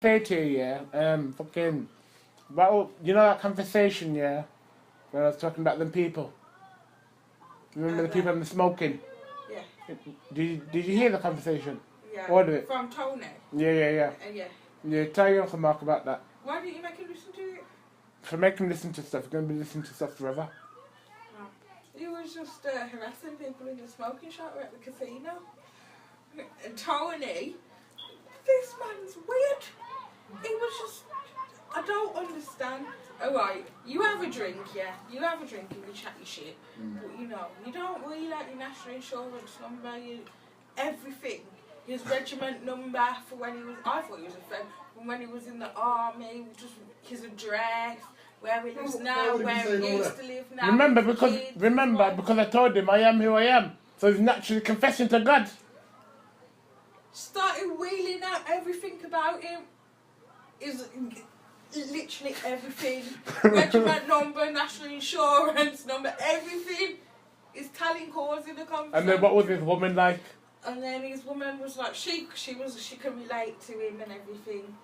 Say to you, fucking, well, you know that conversation, yeah, when I was talking about them people. Remember the people and the smoking? Yeah. Did you hear the conversation? Yeah. What of it? From Tony. Yeah. Yeah. Yeah, tell your uncle Mark about that. Why didn't you make him listen to it? So make him listen to stuff. He's gonna be listening to stuff forever. Oh. He was just harassing people in the smoking shop at the casino. And Tony, this man's weird. He was just, I don't understand. Alright, you have a drink, yeah. You have a drink and you chat your shit. But you know, you don't read out your national insurance number, everything. His regiment number for when he was, I thought he was a friend, from when he was in the army, just his address, where he lives now, where he used to live now. Remember, because I told him I am who I am. So he's naturally confessing to God. Started wheeling out everything about him. Is literally everything. Regiment number, national insurance number, everything is telling cause in the conversation. And then what was his woman like? And then his woman was like, she can relate to him and everything.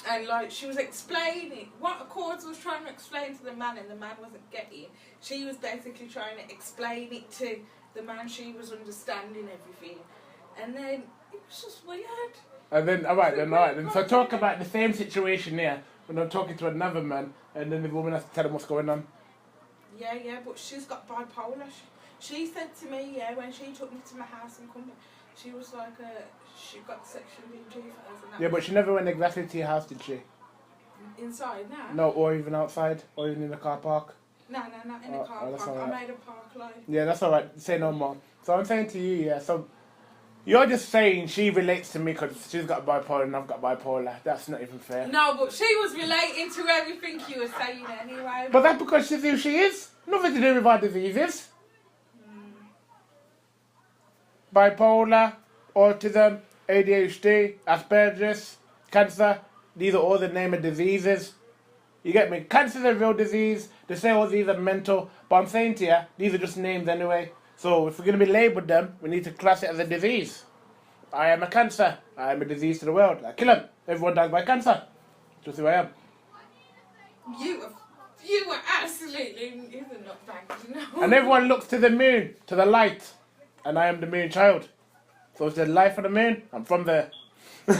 And like she was explaining what Cords was trying to explain to the man and the man wasn't getting. She was basically trying to explain it to the man. She was understanding everything. And then it was just weird. And then, alright then. So talk about the same situation here when I'm talking to another man and then the woman has to tell him what's going on. Yeah, but she's got bipolar. She said to me, yeah, when she took me to my house in Cumber, she was like, she got sectioned in 2000. Yeah, but she never went exactly to your house, did she? Inside, nah. No, or even outside, or even in the car park. No, not in the car park. Right. I made a park line. Yeah, that's alright. Say no more. So I'm saying to you, yeah, so you're just saying she relates to me because she's got bipolar and I've got bipolar. That's not even fair. No, but she was relating to everything you were saying anyway. But that's because she's who she is. Nothing to do with our diseases. Bipolar, autism, ADHD, Asperger's, cancer. These are all the name of diseases. You get me? Cancer is a real disease. They say all these are mental. But I'm saying to you, these are just names anyway. So if we're going to be labelled them, we need to class it as a disease. I am a cancer. I am a disease to the world. I kill them. Everyone dies by cancer. Just who I am. You were absolutely not back. No. And everyone looks to the moon, to the light. And I am the moon child. So it's the life of the moon. I'm from there. The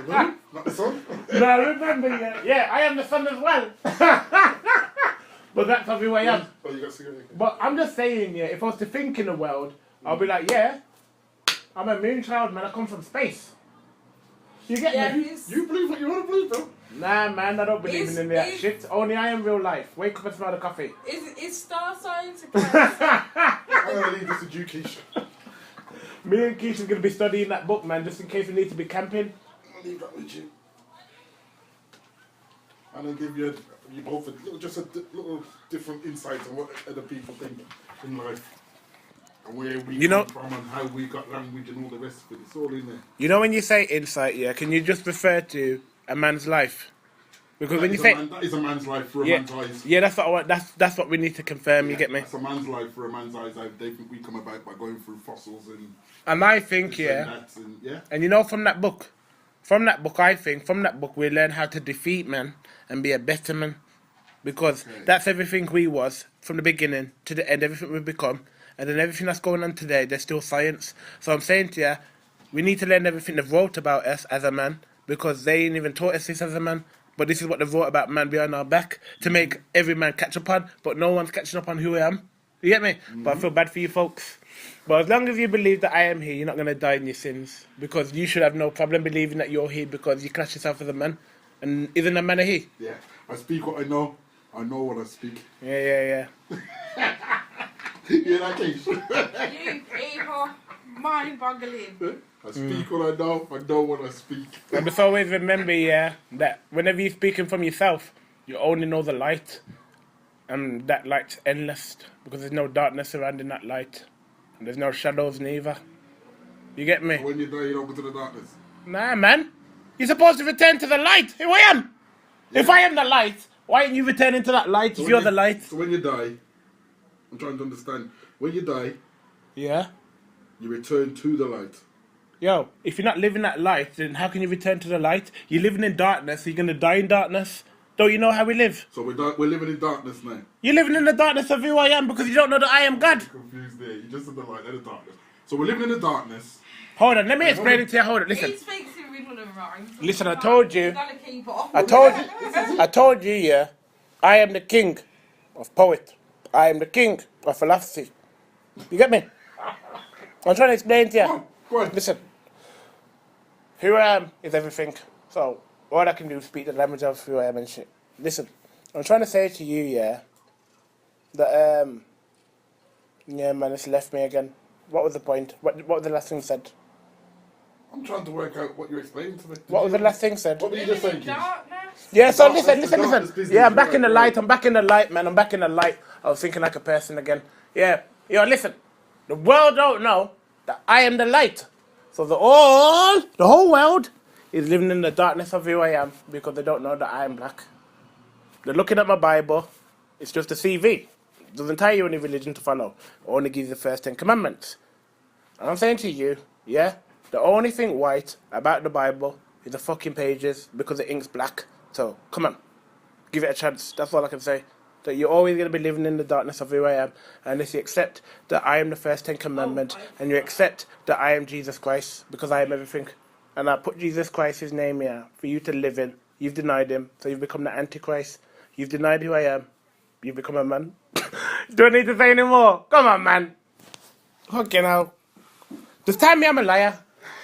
moon? Not the sun? No, remember, yeah, I am the sun as well. But that's who I am. Oh, you got cigarette. But I'm just saying, yeah, if I was to think in the world, I'll be like, yeah, I'm a moon child, man. I come from space. You get me? You believe what you want to believe, though. Nah, man, I don't believe in that shit. Only I am real life. Wake up and smell the coffee. Is star science a class? I'm going to leave this to you, Keisha. Me and Keisha's going to be studying that book, man, just in case we need to be camping. I'll leave that with you. And I'll give you both a little different insights on what other people think in life. And where we come from and how we got language and all the rest of it. It's all in there. You know when you say insight, yeah, can you just refer to a man's life? Because when you say... that is a man's life through a man's eyes. Yeah, that's what I want. That's what we need to confirm, you get me? That's a man's life through a man's eyes. They think we come about by going through fossils and... And I think, and you know from that book, I think, from that book we learn how to defeat man and be a better man. Because that's everything we was, from the beginning to the end, everything we've become. And then everything that's going on today, there's still science. So I'm saying to you, we need to learn everything they've wrote about us as a man, because they ain't even taught us this as a man. But this is what they've wrote about man behind our back, to make every man catch up on, but no one's catching up on who I am. You get me? Mm-hmm. But I feel bad for you folks. But as long as you believe that I am here, you're not going to die in your sins. Because you should have no problem believing that you're here, because you class yourself as a man. And isn't a man a he? Yeah. I speak what I know. I know what I speak. Yeah. Yeah, that case. You people, mind-boggling. I speak what I know what I speak. And just always remember, that whenever you're speaking from yourself, you only know the light. And that light's endless, because there's no darkness surrounding that light. And there's no shadows neither. You get me? When you die, you don't go to the darkness. Nah, man. You're supposed to return to the light. Who I am. Yeah. If I am the light, why aren't you returning to that light if you're the light? So when you die, I'm trying to understand. When you die, yeah, you return to the light. Yo, if you're not living that light, then how can you return to the light? You're living in darkness, so you're going to die in darkness. Don't you know how we live? So we're living in darkness now. You're living in the darkness of who I am because you don't know that I am God. You're confused there. You just said the light and the darkness. So we're living in the darkness. Hold on, let me explain it to you. Hold on, listen. He speaks in riddle and rhyme. Listen, I told you. You gotta keep up. I told you, yeah. I am the king of poet. I am the king of philosophy. You get me? I'm trying to explain to you. Go on. Listen. Who I am is everything. So, all I can do is speak the language of who I am and shit. Listen, I'm trying to say to you, yeah, that, yeah, man, it's left me again. What was the point? What was the last thing said? I'm trying to work out what you're explaining to me. What was the last thing said? What were you just saying, Keith? Darkness. Yeah, so Darkness, listen. the darkness business, Yeah, I'm back in the right. light. I'm back in the light, man. I'm back in the light. I was thinking like a person again. Yeah. Yo, listen. The world don't know that I am the light. So the whole world is living in the darkness of who I am because they don't know that I am black. They're looking at my Bible. It's just a CV. It doesn't tell you any religion to follow. It only gives you the first 10 commandments. And I'm saying to you, yeah, the only thing white about the Bible is the fucking pages because the ink's black. So, come on. Give it a chance. That's all I can say. That you're always going to be living in the darkness of who I am. Unless you accept that I am the first 10 commandments and you accept that I am Jesus Christ because I am everything. And I put Jesus Christ, his name here, for you to live in. You've denied him, so you've become the Antichrist. You've denied who I am. You've become a man. Don't need to say any more. Come on, man. Fucking hell. Just tell me I'm a liar.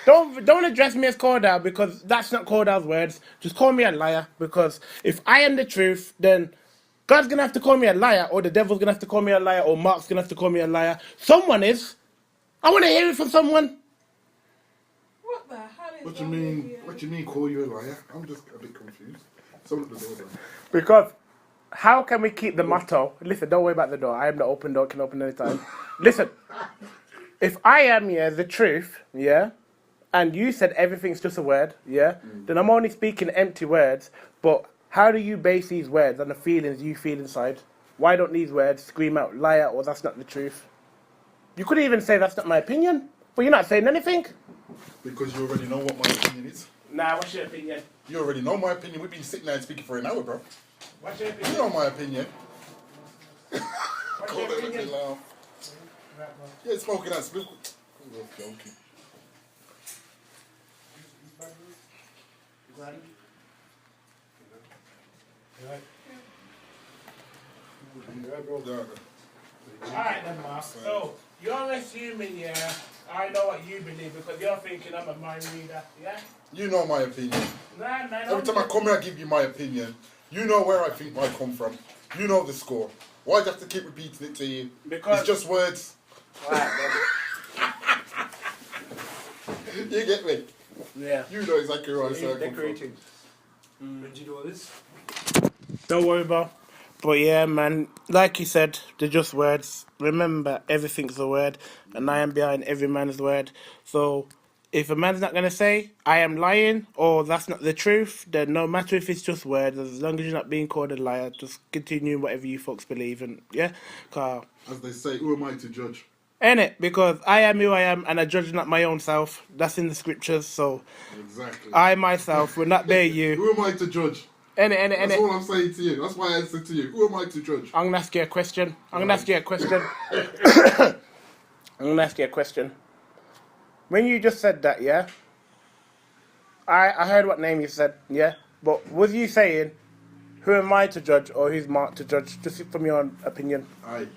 Don't address me as Cordell because that's not Cordell's words. Just call me a liar because if I am the truth, then God's gonna have to call me a liar, or the devil's gonna have to call me a liar, or Mark's gonna have to call me a liar. Someone is. I want to hear it from someone. What the hell is What do you wrong mean? with you? What do you mean? Call you a liar? I'm just a bit confused. Someone at the door. Then. Because how can we keep the motto? Listen, don't worry about the door. I am the open door, can open anytime. Listen, if I am, yeah, the truth, yeah, and you said everything's just a word, yeah, then I'm only speaking empty words, but how do you base these words on the feelings you feel inside? Why don't these words scream out liar or that's not the truth? You could even say that's not my opinion, but you're not saying anything. Because you already know what my opinion is. Nah, what's your opinion? You already know my opinion. We've been sitting there and speaking for an hour, bro. What's your You opinion? know my opinion. What's Call your it opinion? a laugh. Yeah, smoking that split. I was joking. Alright then, Mark. So, you're assuming, yeah, I know what you believe because you're thinking I'm a mind reader, yeah? You know my opinion. Nah, man. Every time I come here, I give you my opinion. You know where I think I come from. You know the score. Why do you have to keep repeating it to you? Because- It's just words. Alright, then. You get me? Yeah. You know exactly where I say I come from. Decorating. Did you do all this? Don't worry, bro. But yeah, man, like you said, they're just words. Remember, everything's a word, and I am behind every man's word. So, if a man's not going to say, I am lying, or that's not the truth, then no matter if it's just words, as long as you're not being called a liar, just continue whatever you folks believe in, yeah? Cause, As they say, who am I to judge? ain't it? Because I am who I am, and I judge not my own self. That's in the scriptures, so Exactly. I myself will not bear you. Who am I to judge? Any. That's all I'm saying to you. That's why I said to you, who am I to judge? I'm gonna ask you a question. I'm gonna ask you a question. When you just said that, yeah? I heard what name you said, yeah? But was you saying, who am I to judge or who's Mark to judge? Just from your own opinion. Aye.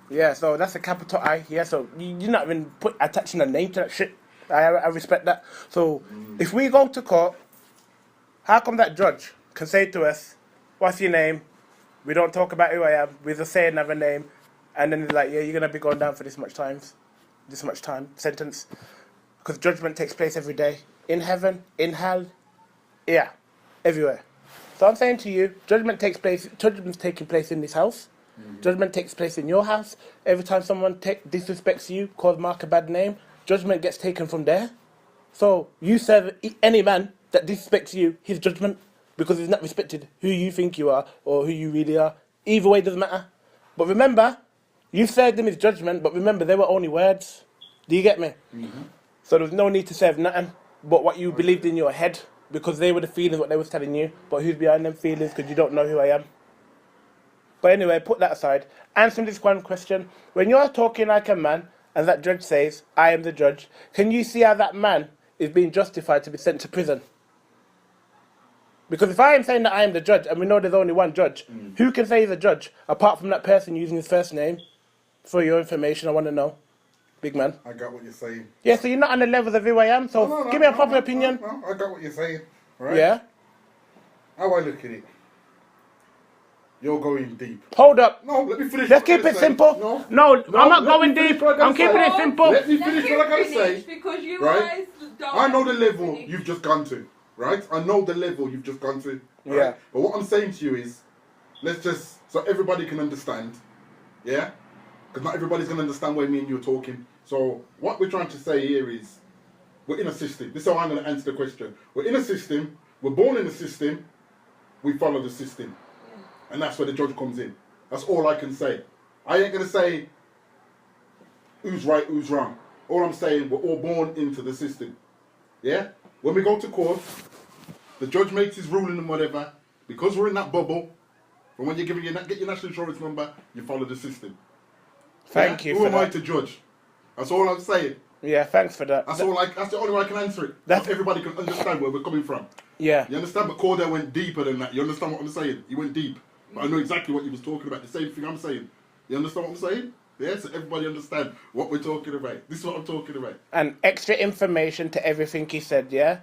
Yeah, so that's a capital I, yeah? So you're not even attaching a name to that shit. I respect that. So if we go to court, how come that judge can say to us, what's your name? We don't talk about who I am. We just say another name. And then they're like, yeah, you're going to be going down for this much time, sentence. Because judgment takes place every day. In heaven, in hell, yeah, everywhere. So I'm saying to you, judgment's taking place in this house. Judgment takes place in your house. Every time someone disrespects you, calls Mark a bad name, judgment gets taken from there. So you serve any man that disrespects you his judgment because he's not respected who you think you are or who you really are. Either way doesn't matter. But remember, you served him his judgment, but remember, they were only words. Do you get me? So there was no need to say nothing but what you believed in your head, because they were the feelings, what they was telling you. But who's behind them feelings, because you don't know who I am. But anyway, put that aside. Answer this one question. When you're talking like a man, and that judge says, I am the judge, can you see how that man is being justified to be sent to prison? Because if I am saying that I am the judge, and we know there's only one judge, who can say he's a judge, apart from that person using his first name? For your information, I want to know. Big man. I got what you're saying. Yeah, so you're not on the levels of who I am, so give me a proper opinion. No, I got what you're saying. Right? Yeah? How I look at it. You're going deep. Hold up. No, let me finish. Let's keep it simple. No, I'm not going deep. I'm keeping it simple. Let me finish what I gotta say. Because you Right? guys don't I know the level you've just gone to. Right? I know the level you've just gone to. Right? Yeah. But what I'm saying to you is, let's just, so everybody can understand. Yeah? Because not everybody's going to understand why me and you are talking. So what we're trying to say here is, we're in a system. This is how I'm going to answer the question. We're in a system. We're born in a system. We follow the system. And that's where the judge comes in. That's all I can say. I ain't going to say who's right, who's wrong. All I'm saying, we're all born into the system. Yeah? When we go to court, the judge makes his ruling and whatever. Because we're in that bubble, and when you're giving get your national insurance number, you follow the system. Thank you Who for am I that. to judge? That's all I'm saying. Yeah, thanks for that. That's the only way I can answer it. That's- Not everybody can understand where we're coming from. Yeah. You understand? But Cordell went deeper than that. You understand what I'm saying? He went deep. But I know exactly what he was talking about. The same thing I'm saying. You understand what I'm saying? Yeah, so everybody understand what we're talking about. This is what I'm talking about. And extra information to everything he said, yeah?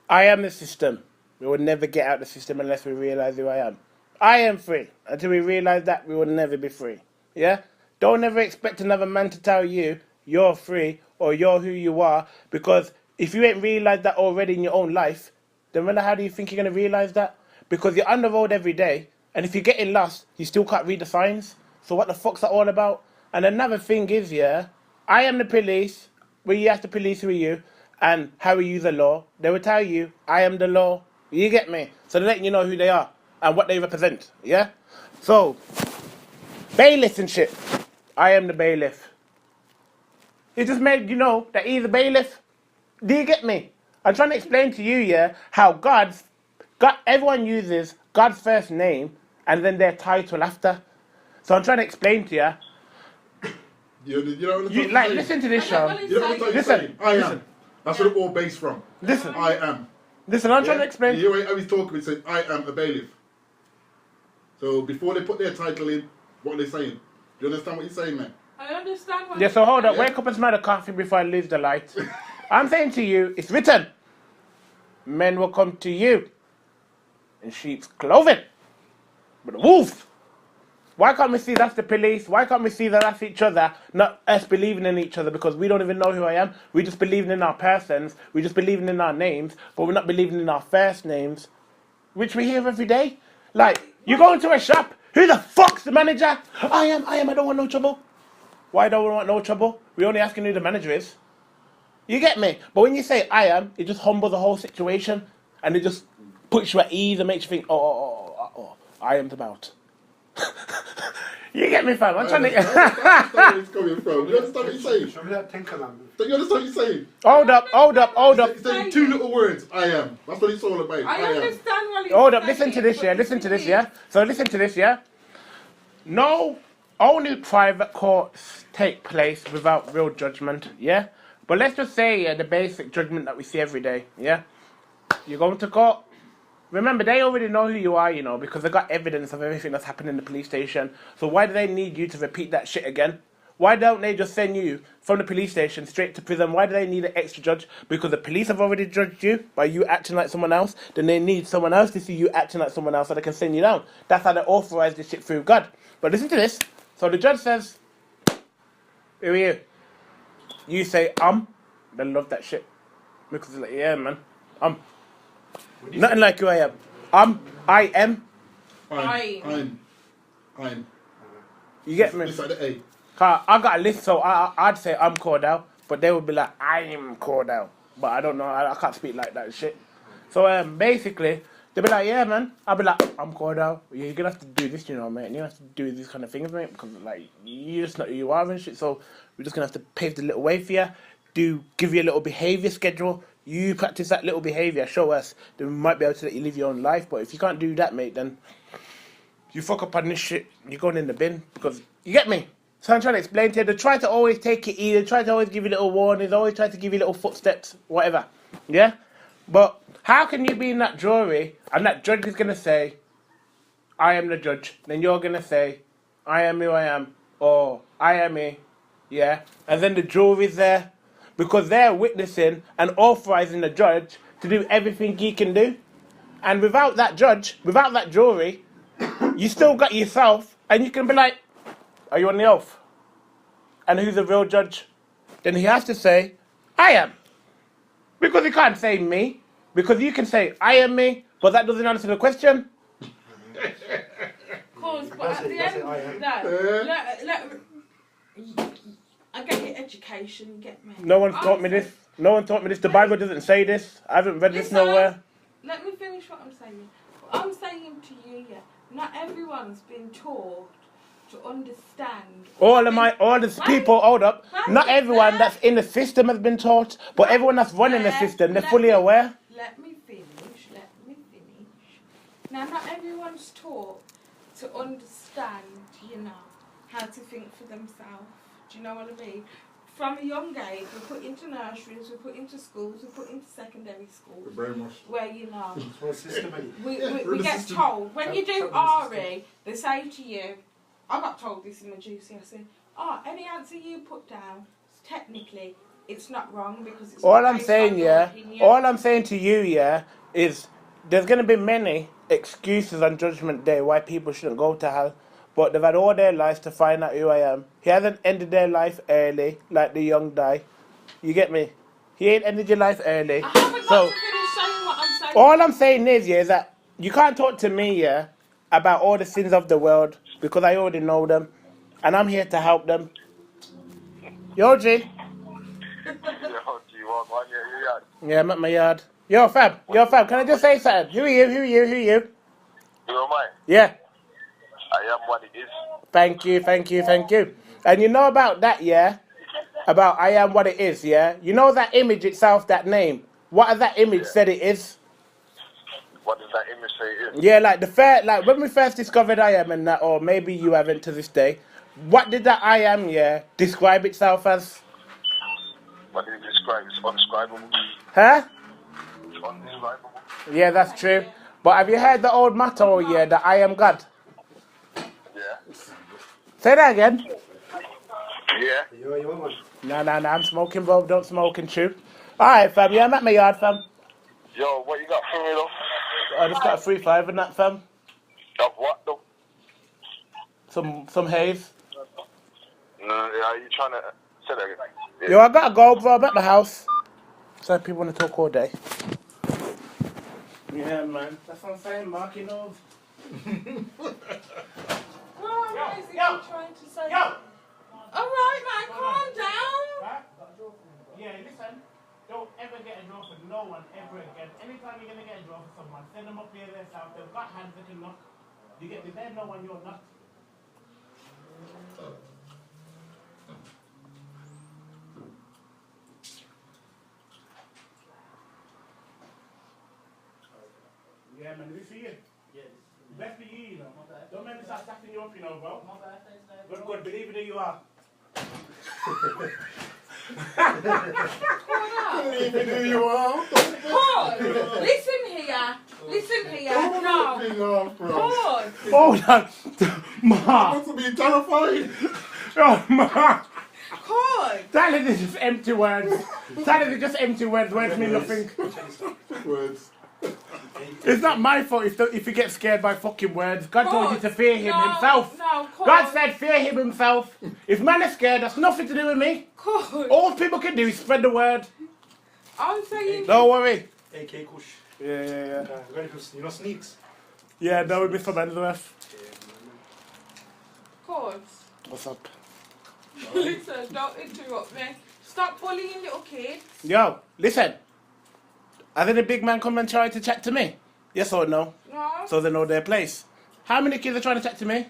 I am the system. We will never get out the system unless we realise who I am. I am free. Until we realise that, we will never be free. Yeah? Don't ever expect another man to tell you you're free or you're who you are, because if you ain't realised that already in your own life, then how do you think you're going to realise that? Because you're on the road every day, and if you're getting lost, you still can't read the signs. So what the fuck's that all about? And another thing is, yeah, I am the police. Well, you have to police who are you, and how we use the law. They will tell you, I am the law. You get me? So they're letting you know who they are and what they represent, yeah? So, bailiffs and shit. I am the bailiff. It just made you know that he's a bailiff. Do you get me? I'm trying to explain to you, yeah, how God, everyone uses God's first name and then their title after. So I'm trying to explain to you. You know what I'm Like, saying? listen to this, Sean. You know what I'm Listen, saying? I listen. am. That's where it all based from. Listen. I am. Listen, I'm trying to explain. You hear how he's talking? He said, I am a bailiff. So before they put their title in, what are they saying? Do you understand what he's saying, man? I understand what Yeah, so hold up. Yeah. Wake up and smell the coffee before I lose the light. I'm saying to you, it's written. Men will come to you in sheep's clothing. But the wolf. Why can't we see that's the police? Why can't we see that that's each other? Not us believing in each other, because we don't even know who I am. We just believing in our persons. We just believing in our names, but we're not believing in our first names, which we hear every day. Like, you go into a shop, who the fuck's the manager? I am, I don't want no trouble. Why don't we want no trouble? We're only asking who the manager is. You get me? But when you say I am, it just humbles the whole situation, and it just puts you at ease and makes you think, oh, I am about. You get me, fam? I'm trying I understand to... where it's coming from. You understand what he's saying? Show me that Ten Commandments. Do you understand what he's saying? Hold up. He's saying two little words. I am. That's what it's all about. I am. understand what he's Hold up, saying, listen to this, yeah? but Listen to this, yeah? So listen to this, yeah? No, only private courts take place without real judgment, yeah? But let's just say, yeah, the basic judgment that we see every day, yeah? You go to court. Remember, they already know who you are, you know, because they got evidence of everything that's happened in the police station. So why do they need you to repeat that shit again? Why don't they just send you from the police station straight to prison? Why do they need an extra judge? Because the police have already judged you by you acting like someone else. Then they need someone else to see you acting like someone else so they can send you down. That's how they authorize this shit through God. But listen to this. So the judge says, who are you? You say, They love that shit. Because it's like, yeah, man. Nothing like who I am. I am. I'm. You get me? It's like the A. I got a list, so I'd say I'm Cordell, but they would be like, I'm Cordell. But I don't know, I can't speak like that and shit. So basically, they'll be like, yeah, man. I'll be like, I'm Cordell. Yeah, you're gonna have to do this, you know, mate. You have to do these kind of things, mate, because like you just know who you are and shit. So we're just gonna have to pave the little way for you. give you a little behaviour schedule. You practice that little behaviour, show us, then we might be able to let you live your own life. But if you can't do that, mate, then you fuck up on this shit, you're going in the bin. Because, you get me? So I'm trying to explain to you, they try to always take it easy, they try to always give you little warnings, always try to give you little footsteps, whatever. Yeah? But how can you be in that jury and that judge is going to say, I am the judge. Then you're going to say, I am who I am. Or, I am me. Yeah? And then the jury's there. Because they're witnessing and authorising the judge to do everything he can do. And without that judge, without that jury, you still got yourself, and you can be like, are you on the oath? And who's the real judge? Then he has to say, I am. Because he can't say me. Because you can say, I am me, but that doesn't answer the question. Cause, but at the end of I get your education, you get me. No one's taught me this. No one taught me this. The Bible doesn't say this. I haven't read this nowhere. Let me finish what I'm saying. What I'm saying to you, yeah, not everyone's been taught to understand. All the people, hold up. Not everyone that's in the system has been taught, but everyone that's running the system, they're fully aware. Let me finish. Now, not everyone's taught to understand, how to think for themselves. Do you know what I mean? From a young age, we're put into nurseries, we're put into schools, we're put into secondary schools. Where, we get told, when you do RE, they say to you, I got told this in my GCSE, any answer you put down, technically, it's not wrong because it's all I'm saying, all I'm saying to you, is there's going to be many excuses on Judgment Day why people shouldn't go to hell. But they've had all their lives to find out who I am. He hasn't ended their life early, like the young die. You get me? He ain't ended your life early. I haven't got to finish saying what I'm saying. All I'm saying is that you can't talk to me, about all the sins of the world, because I already know them. And I'm here to help them. Yo, G. Yo, G, what, man? Yeah, I'm at my yard. Yo, fam, can I just say something? Who are you? You know mine? Yeah. I am what it is. Thank you. And you know about that, about I am what it is, You know that image itself, that name. What has that image said it is? What does that image say it is? Yeah, like when we first discovered I am and that, or maybe you haven't to this day, what did that I am, describe itself as? What did it describe? It's undescribable. Huh? It's undescribable. Yeah, that's true. But have you heard the old motto, that I am God? Yeah. Say that again. Yeah. No, I'm smoking, bro. Don't smoke and chew. Alright, fam, I'm at my yard, fam. Yo, what you got for me, though? I just got a 3-5 in that, fam. Of what, though? Some haze. No, are you trying to say that again? Yeah. Yo, I gotta go, bro. I'm at my house. So people want to talk all day. Yeah, man. That's what I'm saying, Mark, you know. Trying to say. Alright, man, calm down. Yeah, listen. Don't ever get a draw for no one ever again. Anytime you're gonna get a draw for someone, send them up here, they're south. They've got hands that can knock. You get me? They know when you're not. Yeah, man, this for you. Yes. Best for you, Don't make me start stacking you up, bro. Good, believe it or you are. Believe it who you are. Listen here. No. Hold on. Ma. I'm to be terrified. Oh, ma. God. Silence is just empty words. Words mean nothing. Words. It's not my fault if you get scared by fucking words. God told you to fear him himself. No, God said fear him himself. If man is scared, that's nothing to do with me. God. All people can do is spread the word. I'm saying. Don't worry. AK Kush. Yeah. You know Sneaks? Yeah, no, we miss some Ensworth. God. What's up? Listen, don't interrupt me. Stop bullying little kids. Yo, listen. Has any big man come and try to chat to me? Yes or no? No. So they know their place. How many kids are trying to chat to me?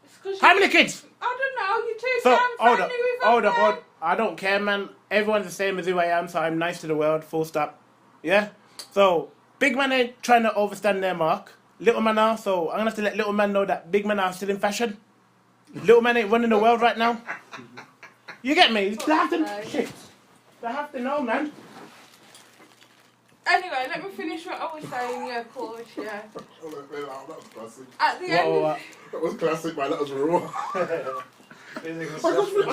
It's 'cause How many kids? I don't know. You two So, sound friendly with them. I don't care, man. Everyone's the same as who I am, so I'm nice to the world, full stop. Yeah? So, big man ain't trying to overstand their mark. Little man are, so I'm gonna have to let little man know that big man are still in fashion. Little man ain't running the world right now. You get me? They have to, shit. They have to know, man. Anyway, let me finish what I was saying, yeah, of course, yeah. Oh, that was classic. At the end of That was classic, man. That was raw. I I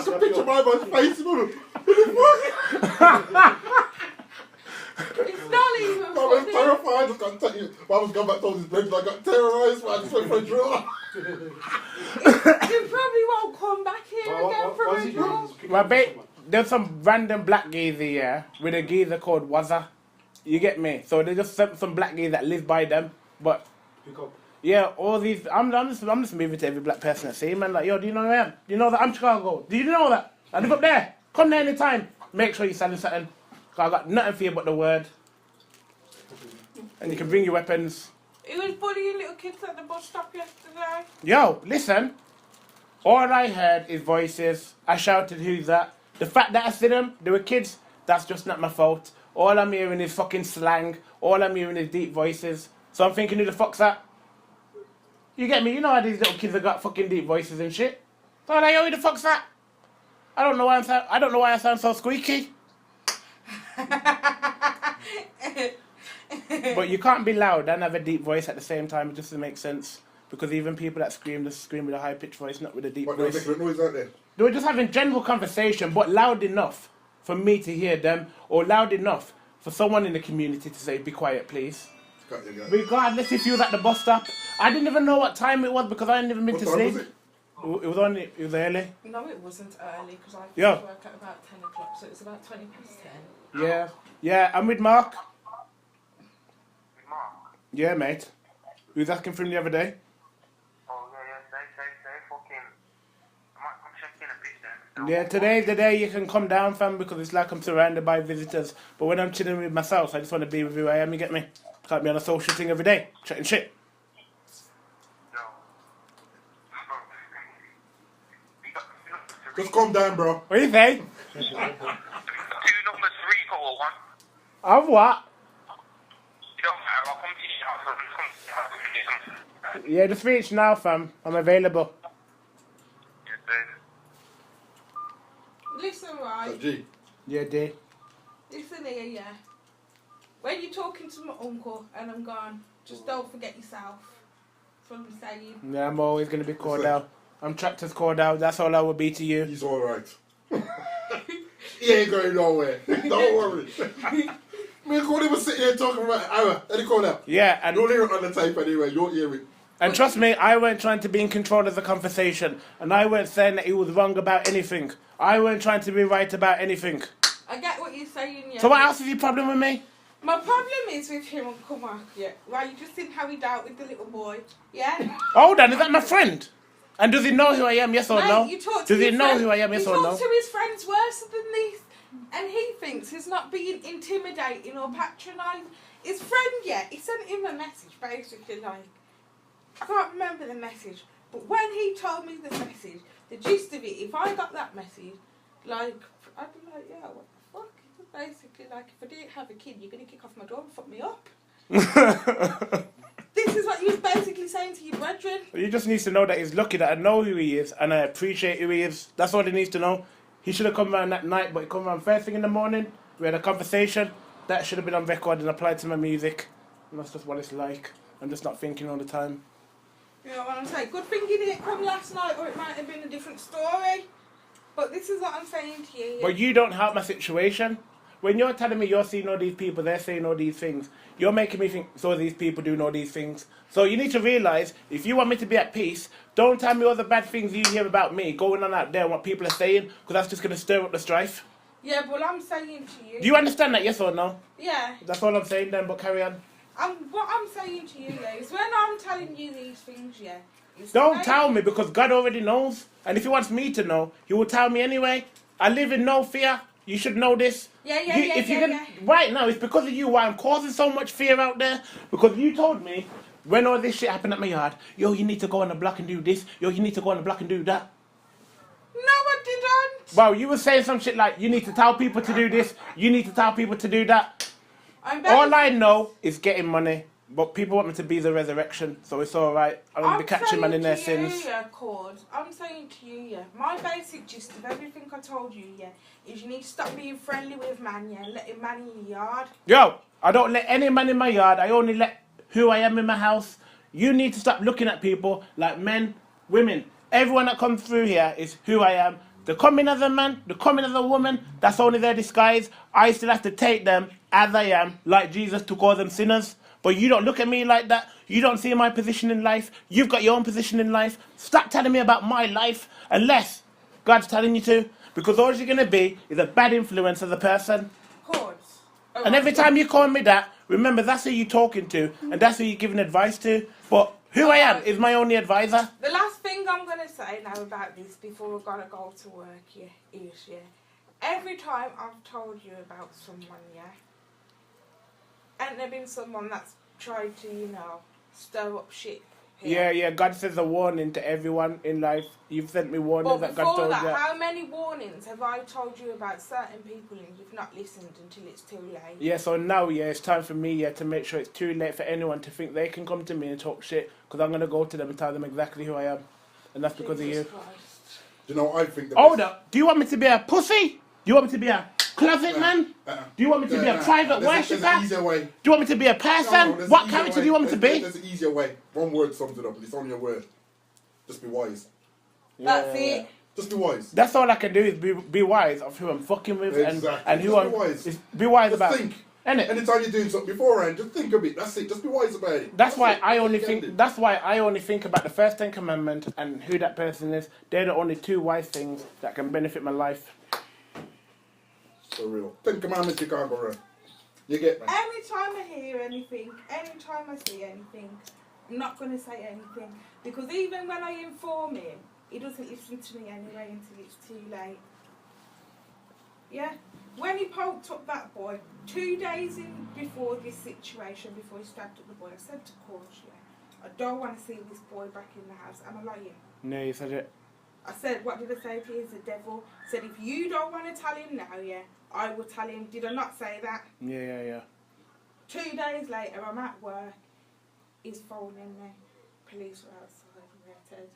can picture my face. What the fuck? it's not even I was funny. terrified. I just got to tell you. I was going back to his bedroom. I got terrorised, man. I just went for a drill. You probably won't come back here again from a draw. My bait, there's some random black geezer, yeah, with a geezer called Wazza. You get me? So they just sent some black geezer that live by them. But, Pick up. yeah, all these, I'm just moving to every black person I see, man. Like, yo, do you know who I am? Do you know that I'm Chicago? Do you know that? I live up there. Come there anytime. Make sure you're selling something. 'Cause I got nothing for you but the word. And you can bring your weapons. He was bullying little kids at the bus stop yesterday. Yo, listen. All I heard is voices. I shouted, who's that? The fact that I see them, they were kids, that's just not my fault. All I'm hearing is fucking slang. All I'm hearing is deep voices. So I'm thinking, who the fuck's that? You get me? You know how these little kids have got fucking deep voices and shit. So I'm like, yo, who the fuck's that? I don't know why I sound so squeaky. But you can't be loud and have a deep voice at the same time. It just doesn't make sense. Because even people that scream, just scream with a high-pitched voice, not with a deep What, they were voice. making a noise out there? They were just having general conversation, but loud enough for me to hear them, or loud enough for someone in the community to say, be quiet, please. Got you, guys. Regardless if you was at the bus stop. I didn't even know what time it was because I hadn't even been What to time sleep. was it? It was early. No, it wasn't early because I Yeah. finished work at about 10 o'clock, so it was about 20 past 10. Yeah. Yeah, I'm with Mark. Mark. Yeah, mate. We was asking for him the other day. Oh, yeah, say, fucking. I'm checking a bit then. Yeah, today's the day you can come down, fam, because it's like I'm surrounded by visitors. But when I'm chilling with myself, I just want to be with who I am, you get me? Can't be on a social thing every day, chatting shit. No. Just calm down, bro. What do you say? 2 numbers 3 for 1. Of what? You don't matter, I'll come to your house. Yeah, just reach now, fam. I'm available. Yes, sir. Listen, right. G. Yeah, D. Listen here, yeah. When you're talking to my uncle and I'm gone, just don't forget yourself. That's what I'm saying. Yeah, I'm always going to be Cordell. I'm Tractor's Cordell. That's all I will be to you. He's alright. He ain't going nowhere. Don't worry. Me and Cody was sitting here talking about an hour. Then he called out. Yeah, and You'll hear it on the tape anyway. You'll hear it. and trust me, I weren't trying to be in control of the conversation. And I weren't saying that he was wrong about anything. I weren't trying to be right about anything. I get what you're saying, yeah. So what else is your problem with me? My problem is with him, Uncle Mark, yeah. Right, you just seen how he dealt with the little boy, yeah? Hold on, is that my friend? And does he know who I am, yes or Mate, no? you talk to Does he your know friend- who I am, yes you or no? talk to his friends worse than this. And he thinks he's not being intimidating or patronising. His friend, yeah, he sent him a message, basically, like, I can't remember the message, but when he told me the message, the gist of it, if I got that message, like, I'd be like, yeah, what the fuck? Basically, like, if I didn't have a kid, you're going to kick off my door and fuck me up. This is what he was basically saying to your brethren. He just needs to know that he's lucky that I know who he is and I appreciate who he is. That's all he needs to know. He should have come around that night, but he come around first thing in the morning. We had a conversation. That should have been on record and applied to my music. And that's just what it's like. I'm just not thinking all the time. You know what I'm saying? Good thing he didn't come last night, or it might have been a different story. But this is what I'm saying to you. But you don't help my situation. When you're telling me you're seeing all these people, they're saying all these things, you're making me think, so these people doing all these things. So you need to realise, if you want me to be at peace, don't tell me all the bad things you hear about me going on out there and what people are saying, because that's just going to stir up the strife. Yeah, but I'm saying to you. Do you understand that, yes or no? Yeah. That's all I'm saying then, but carry on. What I'm saying to you, yeah, is when I'm telling you these things, yeah. it's Don't like- tell me, because God already knows. And if he wants me to know, he will tell me anyway. I live in no fear. You should know this. Yeah, yeah, You- yeah, if you're yeah, gonna, yeah. Right now, it's because of you why I'm causing so much fear out there. Because you told me, when all this shit happened at my yard, yo, you need to go on the block and do this. Yo, you need to go on the block and do that. No, I didn't. Well, you were saying some shit like, you need to tell people to do this, you need to tell people to do that. I'm All I know is getting money, but people want me to be the resurrection, so it's alright. I'm going to be catching man in their sins. Yeah, Cord. I'm saying to you, yeah, my basic gist of everything I told you, yeah, is you need to stop being friendly with man, yeah, let him man in your yard. Yo, I don't let any man in my yard, I only let who I am in my house. You need to stop looking at people like men, women. Everyone that comes through here is who I am. They come in as a man, they come in as a woman, that's only their disguise. I still have to take them as I am, like Jesus took all them sinners. But you don't look at me like that. You don't see my position in life. You've got your own position in life. Stop telling me about my life unless God's telling you to. Because all you're going to be is a bad influence as a person. Cord. And every time you call me that, remember that's who you're talking to and that's who you're giving advice to. But who I am is my only advisor. The last thing I'm going to say now about this before we're going to go to work, yeah, is, yeah, every time I've told you about someone, yeah, ain't there been someone that's tried to, you know, stir up shit here? Yeah, God says a warning to everyone in life. You've sent me warnings But that God before told that, you. how many warnings have I told you about certain people and you've not listened until it's too late? Yeah, so now, it's time for me, to make sure it's too late for anyone to think they can come to me and talk shit, because I'm going to go to them and tell them exactly who I am. And that's because of you. Jesus Christ. Do you know, I think that Hold up. Do you want me to be a pussy? Do you want me to be a closet man? Do you want me to be a private worshipper? There's an easier way. Do you want me to be a person? There's What an easier character way. do you want me to be? There's an easier way. One word sums it up, and it's only a word. Just be wise. That's it. Just be wise. That's all I can do is be wise of who I'm fucking with Exactly. and who Just I'm be wise. be wise Just about. think. Innit? Anytime you're doing something beforehand, just think of it. That's it. Just be wise about it. That's why it. I only That's all you can think. do. That's why I only think about the first 10 commandments and who that person is. They're the only 2 wise things that can benefit my life. For real. 10 commandments you can't go wrong. You get me? Anytime I hear anything, anytime I see anything, I'm not going to say anything. Because even when I inform him, he doesn't listen to me anyway until it's too late. Yeah? When he poked up that boy, 2 days in before this situation, before he stabbed at the boy, I said to Coach, yeah, I don't want to see this boy back in the house. Am I lying? No, you said it. I said, what did I say to you? The devil. I said, if you don't want to tell him now, yeah, I will tell him. Did I not say that? Yeah. 2 days later, I'm at work. He's phoning me. Police were outside.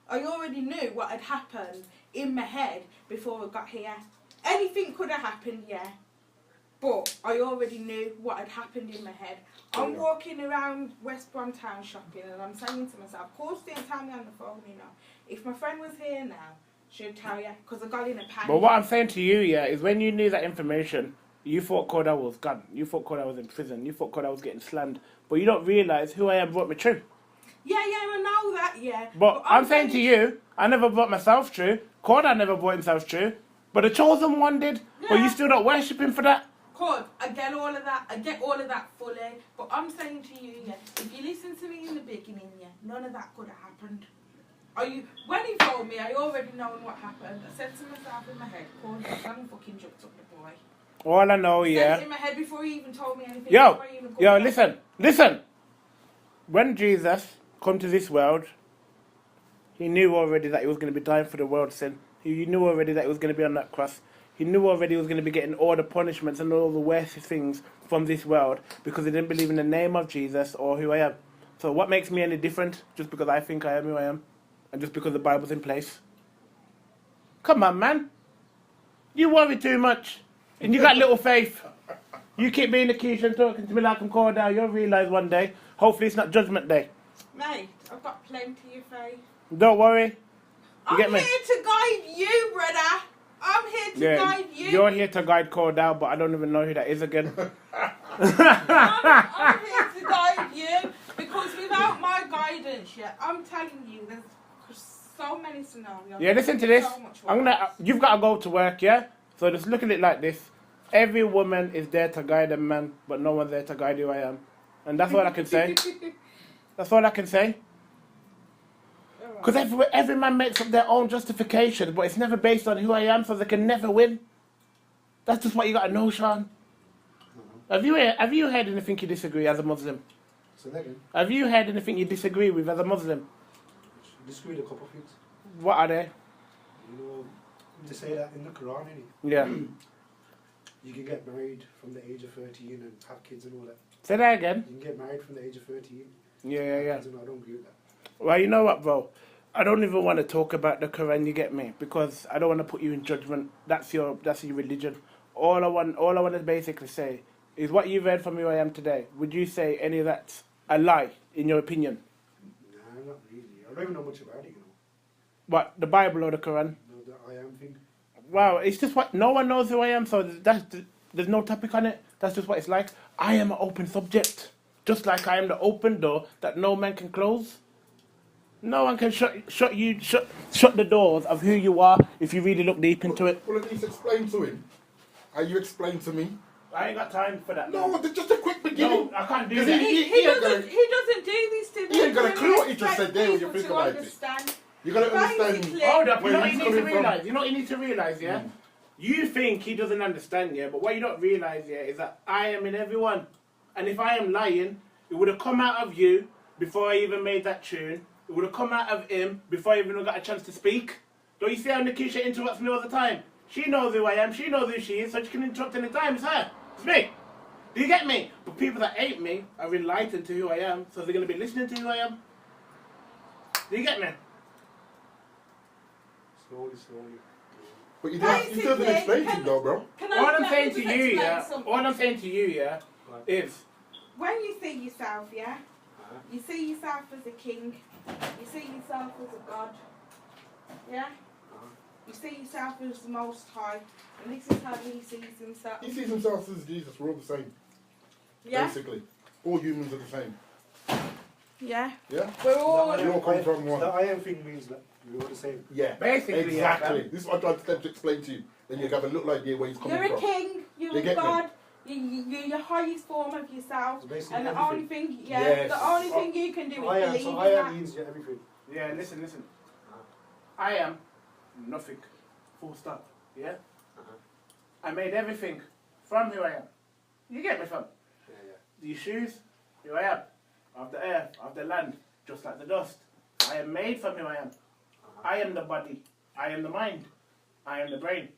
I already knew what had happened in my head before I got here. Anything could have happened, yeah. But I already knew what had happened in my head. I'm walking around West Brom town shopping and I'm saying to myself, of course didn't tell me on the phone, you know. If my friend was here now, she'd tell you, because I got in a panic. But what I'm saying to you, is when you knew that information, you thought Cordell was gone. You thought Cordell was in prison. You thought Cordell was getting slammed. But you don't realise who I am brought me through. Yeah, I know that, yeah. But I'm saying to you, I never brought myself through. Cordell never brought himself through. But the chosen one did. But you still not worship him for that. Cord, I get all of that. I get all of that fully. But I'm saying to you, yeah, if you listen to me in the beginning, yeah, none of that could have happened. When he told me, I already known what happened. I said to myself in my head, Cord, I haven't fucking jumped up the boy. All I know, I said it in my head before he even told me anything. Yo, before I even come back. listen. When Jesus come to this world, he knew already that he was going to be dying for the world's sin. He knew already that he was going to be on that cross. He knew already he was going to be getting all the punishments and all the worst things from this world because he didn't believe in the name of Jesus or who I am. So what makes me any different just because I think I am who I am and just because the Bible's in place? Come on, man. You worry too much and you got little faith. You keep being the quiche and talking to me like I'm called out. You'll realise one day. Hopefully it's not Judgment Day. Mate, I've got plenty of faith. Don't worry. I'm get me? here to guide you, brother. I'm here to guide you. You're here to guide Cordell, but I don't even know who that is again. I'm here to guide you because without my guidance, yeah, I'm telling you, there's so many scenarios. Yeah, listen to this. So much work. You've got to go to work, yeah? So just look at it like this. Every woman is there to guide a man, but no one's there to guide who I am. And that's all I can say. That's all I can say. Because every man makes up their own justification, but it's never based on who I am, so they can never win. That's just what you got to know, Sean. Have you heard anything you disagree as a Muslim? So that again. Have you heard anything you disagree with as a Muslim? Disagree with a couple of things. What are they? You know, they say that in the Quran, innit? Yeah. You can get married from the age of 13 and have kids and all that. Say that again. You can get married from the age of 13. Yeah. Kids and all, I don't agree with that. Well, you know what, bro? I don't even want to talk about the Quran. You get me? Because I don't want to put you in judgment. That's your religion. All I want to basically say is what you've read from who I am today. Would you say any of that's a lie in your opinion? Nah, not really. I don't even know much about it, you know. What, the Bible or the Quran? No, the I am thing. Wow, it's just what no one knows who I am, so there's no topic on it. That's just what it's like. I am an open subject, just like I am the open door that no man can close. No one can shut the doors of who you are if you really look deep into it. Well, at least explain to him. How you explain to me? I ain't got time for that. No, just a quick beginning. No, I can't do 'Cause that. He doesn't do this to He ain't got a clue what he just expect said there when you people think to about it. understand. You gotta understand. Basically- Hold up, you where know what he's you need to coming from. realise? You know what you need to realise, yeah? You think he doesn't understand, yeah? But what you don't realise, yeah, is that I am in everyone. And if I am lying, it would have come out of you before I even made that tune. It would have come out of him before I even got a chance to speak. Don't you see how Nikisha interrupts me all the time? She knows who I am, she knows who she is, so she can interrupt any time. It's her. It's me. Do you get me? But people that hate me are enlightened to who I am, so they're going to be listening to who I am. Do you get me? Slowly. But you still didn't explain to him though, bro. All I'm saying to you, yeah, all I'm saying to you, yeah, is when you see yourself, yeah, you see yourself as a king, you see yourself as a god, yeah, you see yourself as the Most High, and this is how he sees himself. He sees himself as Jesus. We're all the same. Yeah, Basically, all humans are the same. yeah, Yeah. we're all. You all come from one. The I am thing means that we're all the same. Yeah. basically Exactly. yeah, This is what I tried to explain to you. Then you have a little idea where he's coming You're a from. king, you're You a get me? god, you're your highest form of yourself, So basically and the everything. only thing, yeah, Yes. the only thing you can do is I am. believe So in I that. am means yeah, everything. Yeah, listen. I am nothing. Full stop. Yeah? I made everything from who I am. You get me, fam? Yeah. These shoes, who I am. Of the earth, of the land, just like the dust. I am made from who I am. I am the body. I am the mind. I am the brain.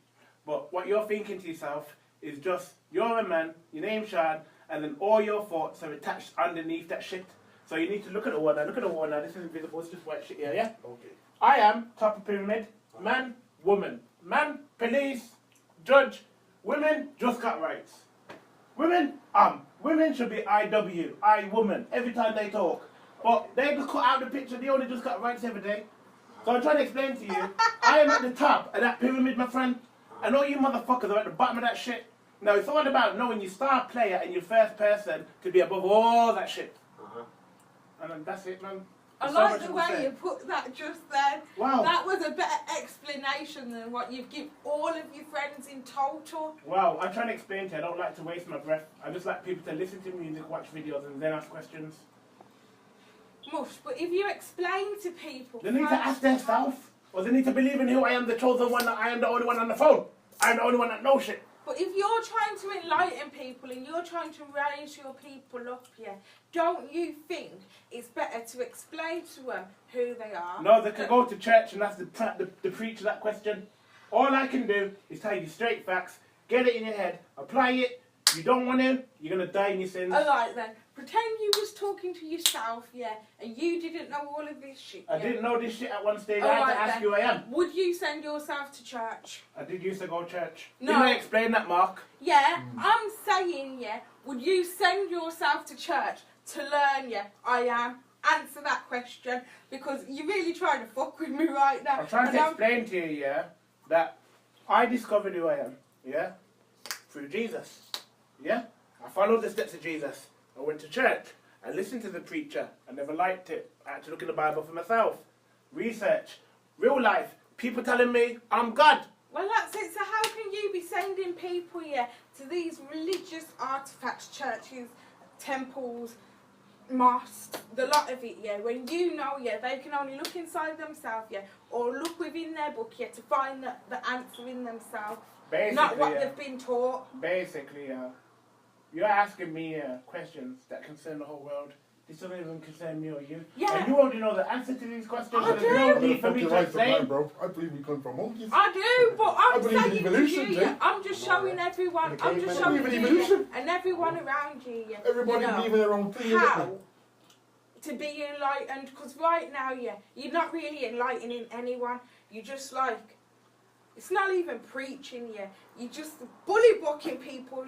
But what you're thinking to yourself is just, you're a man, your name's Sean, and then all your thoughts are attached underneath that shit. So you need to look at the wall now. Look at the wall now. This isn't visible. It's just white shit here, yeah? Okay. I am top of pyramid. Man, woman. Man, police, judge. Women just got rights. Women, women should be IW, I woman, every time they talk. But they just cut out the picture, they only just got rights every day. So I'm trying to explain to you, I am at the top of that pyramid, my friend. And all you motherfuckers are at the bottom of that shit. Now, it's all about knowing your star player and your first person to be above all that shit. And then that's it, man. I There's so like much the to way say. you put that just then. Wow. That was a better explanation than what you've given all of your friends in total. Wow, I'm trying to explain to you, I don't like to waste my breath. I just like people to listen to music, watch videos, and then ask questions. Mush, but if you explain to people... They need to ask themselves. Or they need to believe in who I am, the chosen one, that I am the only one on the phone. I'm the only one that knows shit. But if you're trying to enlighten people and you're trying to raise your people up, yeah, don't you think it's better to explain to them who they are? No, they can go to church and ask the preacher that question. All I can do is tell you straight facts, get it in your head, apply it. You don't want him, you're going to die in your sins. Alright then, pretend you was talking to yourself, yeah, and you didn't know all of this shit, I yeah? didn't know this shit at one stage. I Alright had to ask then. who I am. Would you send yourself to church? I did used to go to church. No. Didn't I explain that, Mark? Yeah, I'm saying, yeah, would you send yourself to church to learn, yeah, I am? Answer that question, because you're really trying to fuck with me right now. I'm trying And to explain to you, yeah, that I discovered who I am, yeah, through Jesus, yeah? I followed the steps of Jesus. I went to church. I listened to the preacher. I never liked it. I had to look in the Bible for myself. Research. Real life. People telling me I'm God. Well, that's it. So how can you be sending people, yeah, to these religious artifacts, churches, temples, mosques, the lot of it, yeah, when you know, yeah, they can only look inside themselves, yeah, or look within their book, yeah, to find the answer in themselves, Basically, not what yeah. they've been taught. Basically, you're asking me questions that concern the whole world. This doesn't even concern me or you. Yeah. And you already know the answer to these questions. I So there's no do. need for me to Fucking right explain. from bro. I believe we come from monkeys. I do, but I I'm believe in saying to evolution, you, Jay. I'm just showing everyone, I'm just I showing believe in you evolution. and everyone around you, Everybody you know, believe in their own thing, isn't how they? to be enlightened. Because right now, you're not really enlightening anyone. You're just like, it's not even preaching, you're just bullywucking people,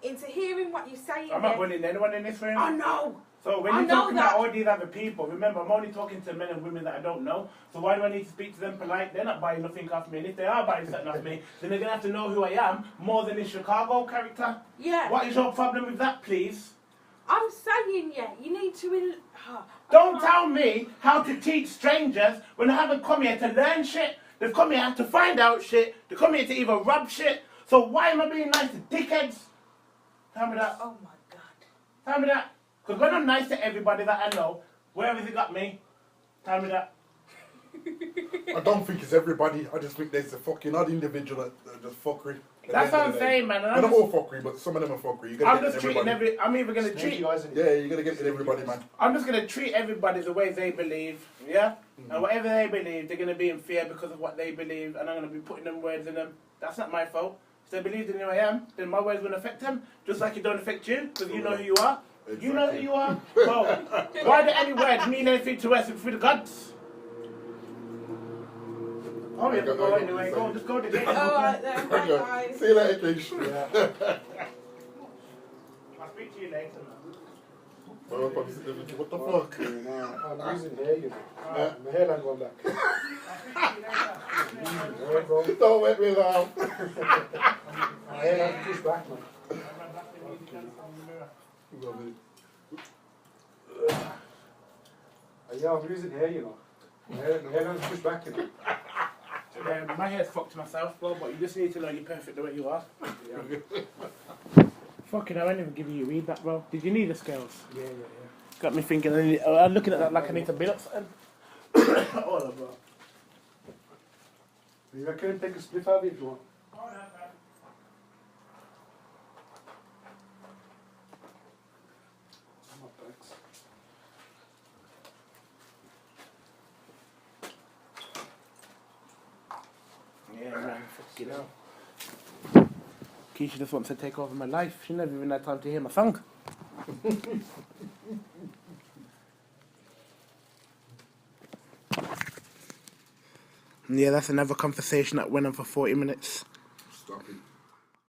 into hearing what you're saying. I'm not bullying anyone in this room. I know. So when I you're know talking about that. all these other people, remember I'm only talking to men and women that I don't know. So why do I need to speak to them polite? They're not buying nothing off me. And if they are buying something off me, then they're going to have to know who I am more than this Chicago character. Yeah. What is your problem with that, please? I'm saying, you need to... Don't tell me how to teach strangers when I haven't come here to learn shit. They've come here to find out shit. They've come here to either rub shit. So why am I being nice to dickheads? Tell me that. Oh my God. Tell me that. Because when I'm nice to everybody that I know, where has it got me? Tell me that. I don't think it's everybody. I just think there's a fucking odd individual that just fuckery. That's what I'm saying, man. And They're not all fuckery, but some of them are fuckery. You gotta I'm get just it in treating everybody. I'm either going to Sneaky treat... guys, innit? Yeah, you gotta get it in everybody, man. I'm just going to treat everybody the way they believe, yeah? And whatever they believe, they're going to be in fear because of what they believe, and I'm going to be putting them words in them. That's not my fault. If they believe in who I am, then my words won't affect them, just like it don't affect you, because you know who you are. You know who you are. So, why do any words mean anything to us if we're the gods? Oh, we have to go anyway. Go, just go to the Alright then, bye Okay. guys. See you later, Keish. Yeah. I'll speak to you later, man. Well, I'll probably sit there thinking, what the fuck? I'm losing hair, you know. Yeah. My hairline going back. Hair, bro. Don't make me laugh. My hairline pushed back, man. Love it. Yeah, I'm losing hair, you know. My hairline's pushed back, you know. My hair's fucked myself, bro, but you just need to know you're perfect the way you are. Fucking hell, I didn't even give you read that, bro. Did you need the scales? Yeah. Got me thinking, I'm looking at that like I need to build up something. All of bro. You reckon take a split out if you want? Yeah, man, fucking hell. Keisha just wants to take over my life. She never even had time to hear my song. Yeah, that's another conversation that went on for 40 minutes.